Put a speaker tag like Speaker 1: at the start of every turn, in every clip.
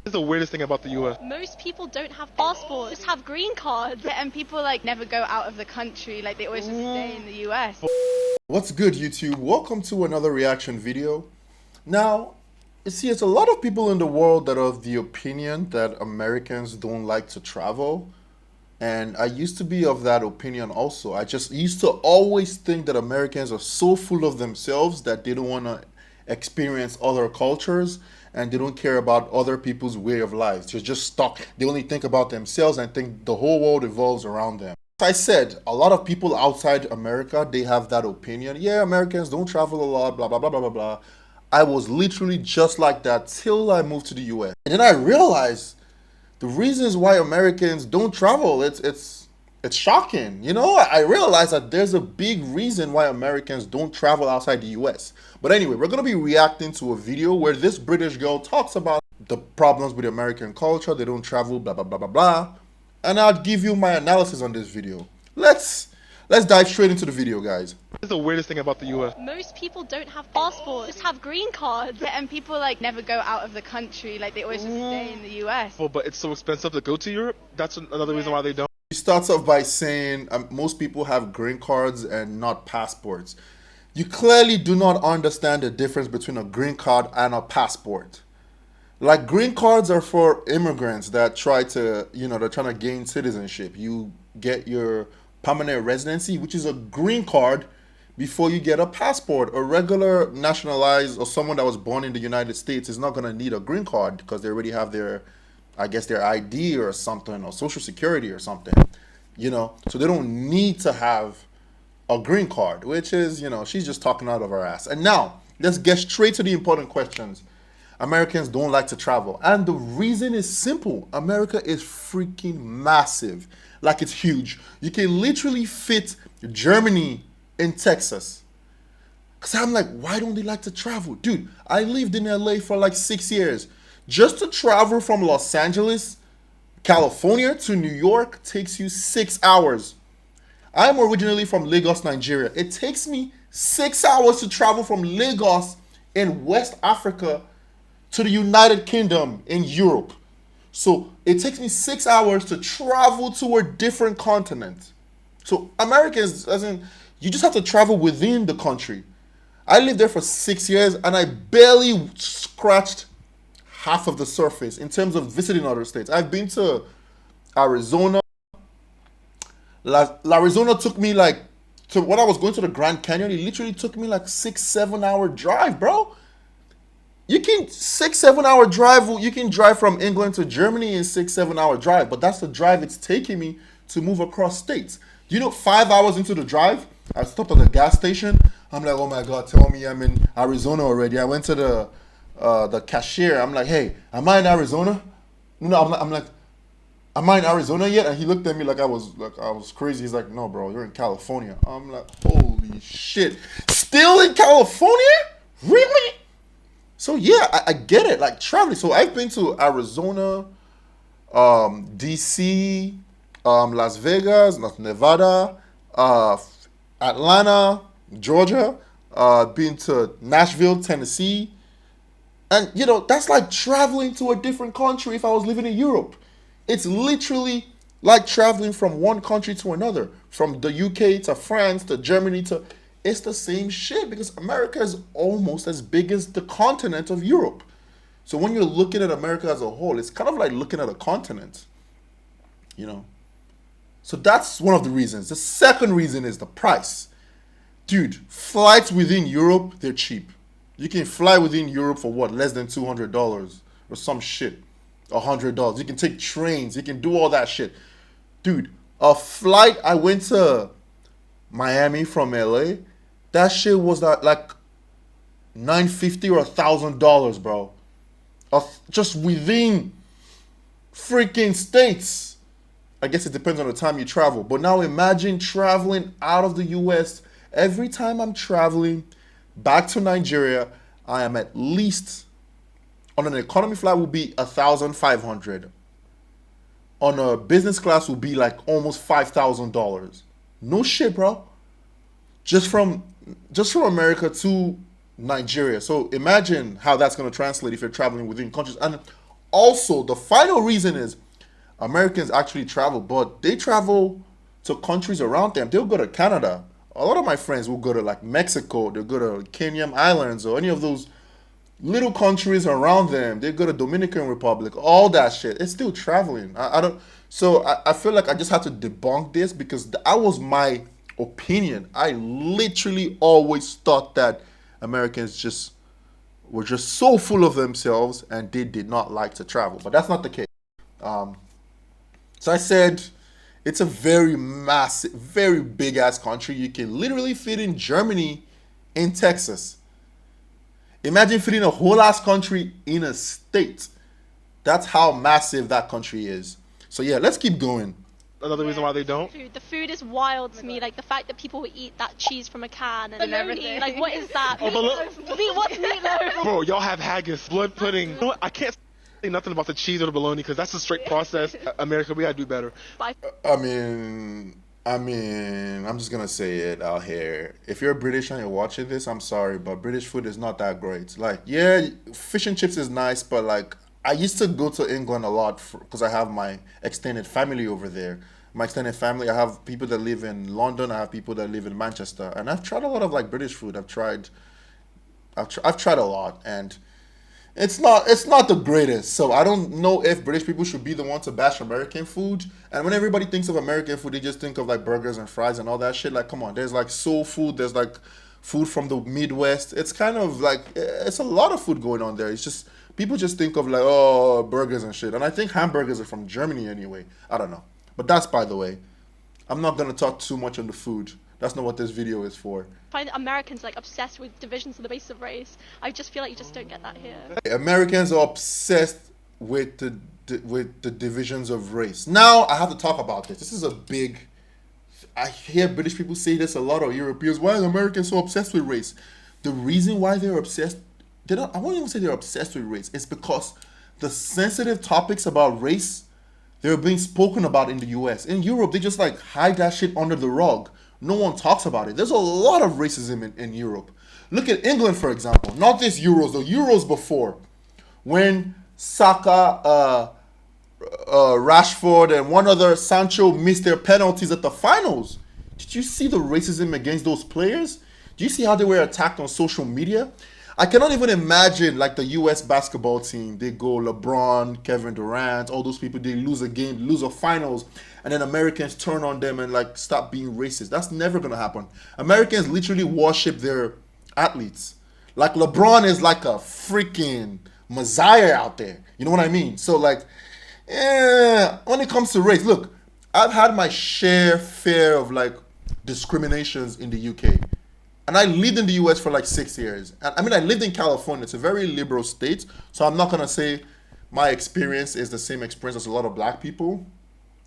Speaker 1: This is the weirdest thing about the US.
Speaker 2: Most people don't have passports, just have green cards.
Speaker 3: And people like never go out of the country, like they always just stay in the US.
Speaker 4: What's good, YouTube? Welcome to another reaction video. Now, you see, it's a lot of people in the world that are of the opinion that Americans don't like to travel. And I used to be of that opinion also. I just used to always think that Americans are so full of themselves that they don't want to experience other cultures and they don't care about other people's way of life. They're just stuck. They only think about themselves and think the whole world revolves around them. As I said, a lot of people outside America, they have that opinion. Yeah, Americans don't travel a lot, blah, blah, blah, blah, blah, blah. I was literally just like that till I moved to the US. And then I realized the reasons why Americans don't travel, it's shocking. You know, I realize that there's a big reason why Americans don't travel outside the US. But anyway, we're going to be reacting to a video where this British girl talks about the problems with American culture. They don't travel, blah, blah, blah, blah, blah. And I'll give you my analysis on this video. Let's dive straight into the video, guys.
Speaker 1: This is the weirdest thing about the US.
Speaker 2: Most people don't have passports, just have green cards.
Speaker 3: And people like never go out of the country, like they always just stay in the US.
Speaker 1: Well, but it's so expensive to go to Europe. That's another reason why they don't.
Speaker 4: He starts off by saying most people have green cards and not passports. You clearly do not understand the difference between a green card and a passport. Like, green cards are for immigrants that try to, they're trying to gain citizenship. You get your permanent residency, which is a green card, before you get a passport. A regular nationalized or someone that was born in the United States is not going to need a green card because they already have their ID or something, or social security or something, so they don't need to have a green card, which is, she's just talking out of her ass. And now let's get straight to the important questions. Americans don't like to travel, and the reason is simple. America is freaking massive. Like, it's huge. You can literally fit Germany in Texas. Because I'm like, why don't they like to travel? Dude, I lived in LA for like 6 years. Just to travel from Los Angeles, California to New York takes you 6 hours. I'm originally from Lagos, Nigeria. It takes me 6 hours to travel from Lagos in West Africa to the United Kingdom in Europe. So it takes me 6 hours to travel to a different continent. So Americans, you just have to travel within the country. I lived there for 6 years and I barely scratched half of the surface in terms of visiting other states. I've been to Arizona. Arizona took me when I was going to the Grand Canyon, it literally took me like 6-7 hour drive, bro. You can 6-7 hour drive. You can drive from England to Germany in 6-7 hour drive, but that's the drive it's taking me to move across states. Do you know, 5 hours into the drive, I stopped at the gas station. I'm like, oh my God, tell me I'm in Arizona already. I went to the cashier. I'm like, hey, am I in Arizona? No, I'm like, am I in Arizona yet? And he looked at me like I was crazy. He's like, no, bro, you're in California. I'm like, holy shit, still in California? Really? So yeah, I get it, like traveling. So I've been to Arizona, DC, Las Vegas, Nevada, Atlanta, Georgia, been to Nashville, Tennessee. And that's like traveling to a different country if I was living in Europe. It's literally like traveling from one country to another, from the UK to France to Germany to... It's the same shit because America is almost as big as the continent of Europe. So when you're looking at America as a whole, it's kind of like looking at a continent, So that's one of the reasons. The second reason is the price. Dude, flights within Europe, they're cheap. You can fly within Europe for what? Less than $200 or some shit. $100. You can take trains. You can do all that shit. Dude, a flight, I went to Miami from LA. That shit was like $950 or $1,000, bro. Just within freaking states. I guess it depends on the time you travel. But now imagine traveling out of the US. Every time I'm traveling back to Nigeria, I am at least, on an economy flight will be $1,500. On a business class will be like almost $5,000. No shit, bro. Just from America to Nigeria. So imagine how that's going to translate if you're traveling within countries. And also, the final reason is Americans actually travel, but they travel to countries around them. They'll go to Canada. A lot of my friends will go to like Mexico, they'll go to Cayman Islands or any of those little countries around them. They go to Dominican Republic, all that shit. It's still traveling. I don't. So I feel like I just had to debunk this because that was my opinion. I literally always thought that Americans just were just so full of themselves and they did not like to travel, but that's not the case. So I said it's a very massive, very big ass country. You can literally fit in Germany in Texas. Imagine fitting a whole ass country in a state. That's how massive that country is. So yeah, let's keep going.
Speaker 1: Another reason why they don't.
Speaker 2: Food. The food is wild to me. Like the fact that people would eat that cheese from a can and
Speaker 3: everything.
Speaker 2: Like what is that?
Speaker 1: Oh,
Speaker 2: What's meatloaf?
Speaker 1: Bro, y'all have haggis, blood pudding. You know what? I can't say nothing about the cheese or the bologna because that's a straight process. America, we gotta do better.
Speaker 4: I mean, I'm just gonna say it out here. If you're British and you're watching this, I'm sorry, but British food is not that great. Like, yeah, fish and chips is nice, but like, I used to go to England a lot because I have my extended family over there. My extended family, I have people that live in London, I have people that live in Manchester, and I've tried a lot of like British food. I've tried a lot, and it's not the greatest. So I don't know if British people should be the one to bash American food. And when everybody thinks of American food, they just think of like burgers and fries and all that shit. Like, come on, there's like soul food, there's like food from the Midwest. It's kind of like it's a lot of food going on there. It's just people just think of like, oh, burgers and shit. And I think hamburgers are from Germany anyway. I don't know. But that's by the way. I'm not gonna talk too much on the food. That's not what this video is for.
Speaker 2: I find Americans like obsessed with divisions on the basis of race. I just feel like you just don't get that here.
Speaker 4: Americans are obsessed with the divisions of race. Now I have to talk about this. This is a big. I hear British people say this a lot, or Europeans. Why are Americans so obsessed with race? The reason why they're obsessed, they don't. I won't even say they're obsessed with race. It's because the sensitive topics about race, they're being spoken about in the U.S. In Europe, they just like hide that shit under the rug. No one talks about it. There's a lot of racism in Europe. Look at England, for example. Not this Euros, the Euros before. When Saka, Rashford, and one other, Sancho, missed their penalties at the finals. Did you see the racism against those players? Do you see how they were attacked on social media? I cannot even imagine like the US basketball team. They go LeBron, Kevin Durant, all those people, they lose a game, lose a finals, and then Americans turn on them and like stop being racist. That's never gonna happen. Americans literally worship their athletes. Like LeBron is like a freaking messiah out there. You know what I mean? So like, when it comes to race, look, I've had my fair of like discriminations in the UK. And I lived in the US for like 6 years. And I mean, I lived in California. It's a very liberal state. So I'm not going to say my experience is the same experience as a lot of black people.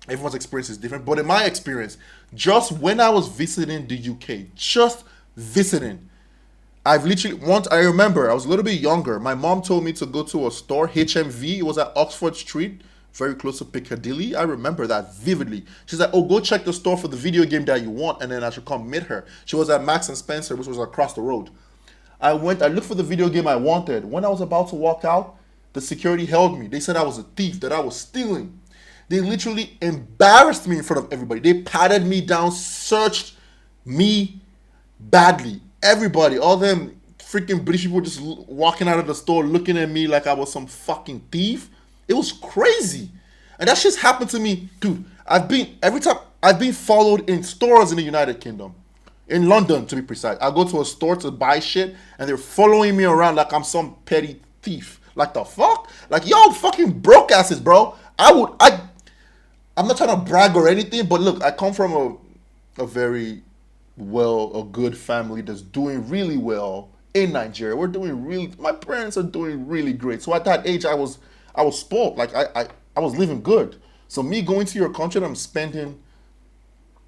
Speaker 4: Everyone's experience is different. But in my experience, just when I was visiting the UK, just visiting, I've literally, once I remember, I was a little bit younger. My mom told me to go to a store, HMV. It was at Oxford Street, very close to Piccadilly. I remember that vividly. She's like, oh, go check the store for the video game that you want, and then I should come meet her. She was at Max and Spencer, which was across the road. I looked for the video game I wanted. When I was about to walk out, the security held me. They said I was a thief, that I was stealing. They literally embarrassed me in front of everybody. They patted me down, searched me badly. Everybody, all them freaking British people just walking out of the store looking at me like I was some fucking thief. It was crazy. And that shit's happened to me. Dude, I've been followed in stores in the United Kingdom. In London, to be precise. I go to a store to buy shit, and they're following me around like I'm some petty thief. Like the fuck? Like, y'all fucking broke asses, bro. I'm not trying to brag or anything, but look, I come from a very a good family that's doing really well in Nigeria. My parents are doing really great. So at that age, I was spoiled. Like I was living good. So me going to your country and I'm spending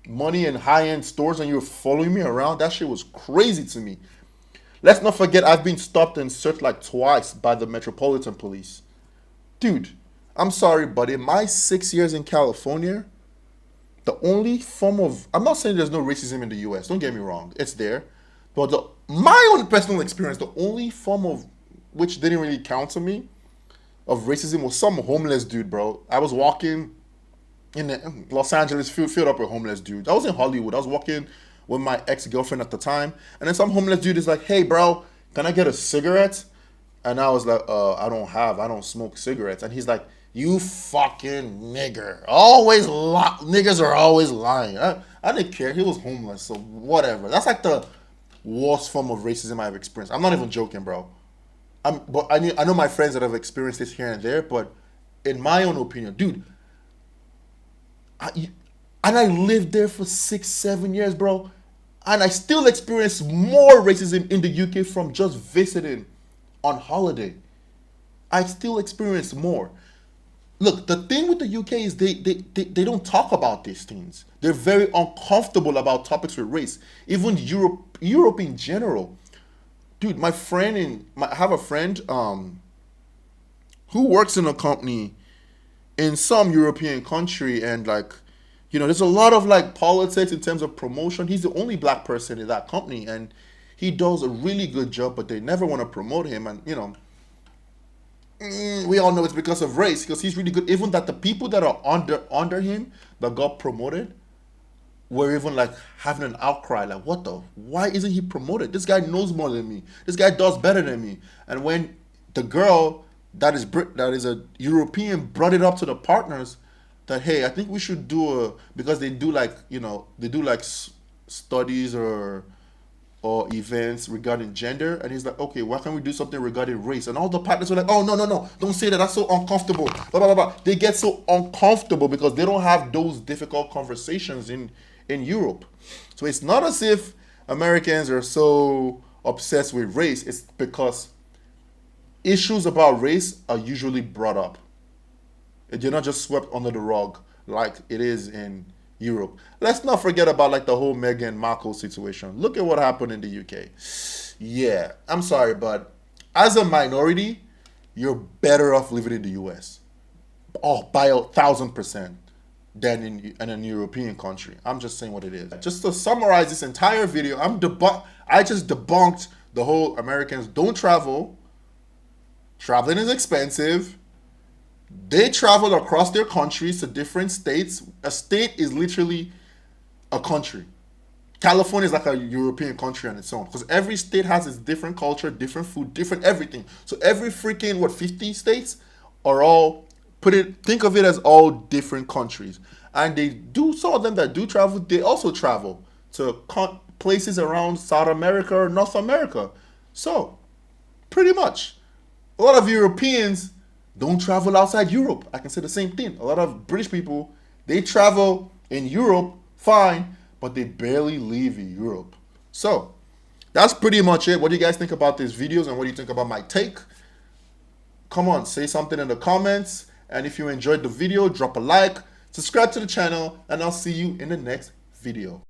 Speaker 4: money in high-end stores and you're following me around, that shit was crazy to me. Let's not forget I've been stopped and searched like twice by the Metropolitan Police. Dude, I'm sorry, but in my 6 years in California, the only form of, I'm not saying there's no racism in the US, don't get me wrong, it's there. But my own personal experience, the only form of which didn't really count to me of racism was some homeless dude, bro. I was walking in Los Angeles, filled up with homeless dudes. I was in Hollywood. I was walking with my ex-girlfriend at the time, and then some homeless dude is like, "Hey, bro, can I get a cigarette?" And I was like, I don't smoke cigarettes." And he's like, "You fucking nigger. Niggas are always lying." I didn't care. He was homeless, so whatever. That's like the worst form of racism I've experienced. I'm not even joking, bro. But I know my friends that have experienced this here and there, but in my own opinion, dude, I lived there for 6, 7 years, bro, and I still experience more racism in the UK from just visiting on holiday. I still experience more. Look, the thing with the UK is they don't talk about these things. They're very uncomfortable about topics with race. Even Europe in general. Dude, I have a friend who works in a company in some European country, and like, there's a lot of like politics in terms of promotion. He's the only black person in that company, and he does a really good job, but they never want to promote him. And we all know it's because of race, because he's really good. Even that the people that are under him that got promoted were even like having an outcry, like, why isn't he promoted? This guy knows more than me. This guy does better than me. And when the girl that is a European brought it up to the partners, that, hey, I think we should because they do like, studies or events regarding gender, and he's like, okay, why can't we do something regarding race? And all the partners were like, oh, no, don't say that, that's so uncomfortable, blah, blah, blah, blah. They get so uncomfortable because they don't have those difficult conversations in Europe. So it's not as if Americans are so obsessed with race. It's because issues about race are usually brought up. They're not just swept under the rug like it is in Europe. Let's not forget about like the whole Meghan Markle situation. Look at what happened in the UK. Yeah, I'm sorry, but as a minority, you're better off living in the US. Oh, by 1,000% than in an European country. I'm just saying what it is. Just to summarize this entire video, I just debunked the whole Americans don't travel. Traveling is expensive. They travel across their countries to different states. A state is literally a country. California is like a European country on its own, because every state has its different culture, different food, different everything. So every freaking 50 states are all think of it as all different countries. And some of them that do travel, they also travel to places around South America or North America. So pretty much a lot of Europeans don't travel outside Europe. I can say the same thing. A lot of British people, they travel in Europe, fine, but they barely leave Europe. So that's pretty much it. What do you guys think about these videos, and what do you think about my take? Come on, say something in the comments. And if you enjoyed the video, drop a like, subscribe to the channel, and I'll see you in the next video.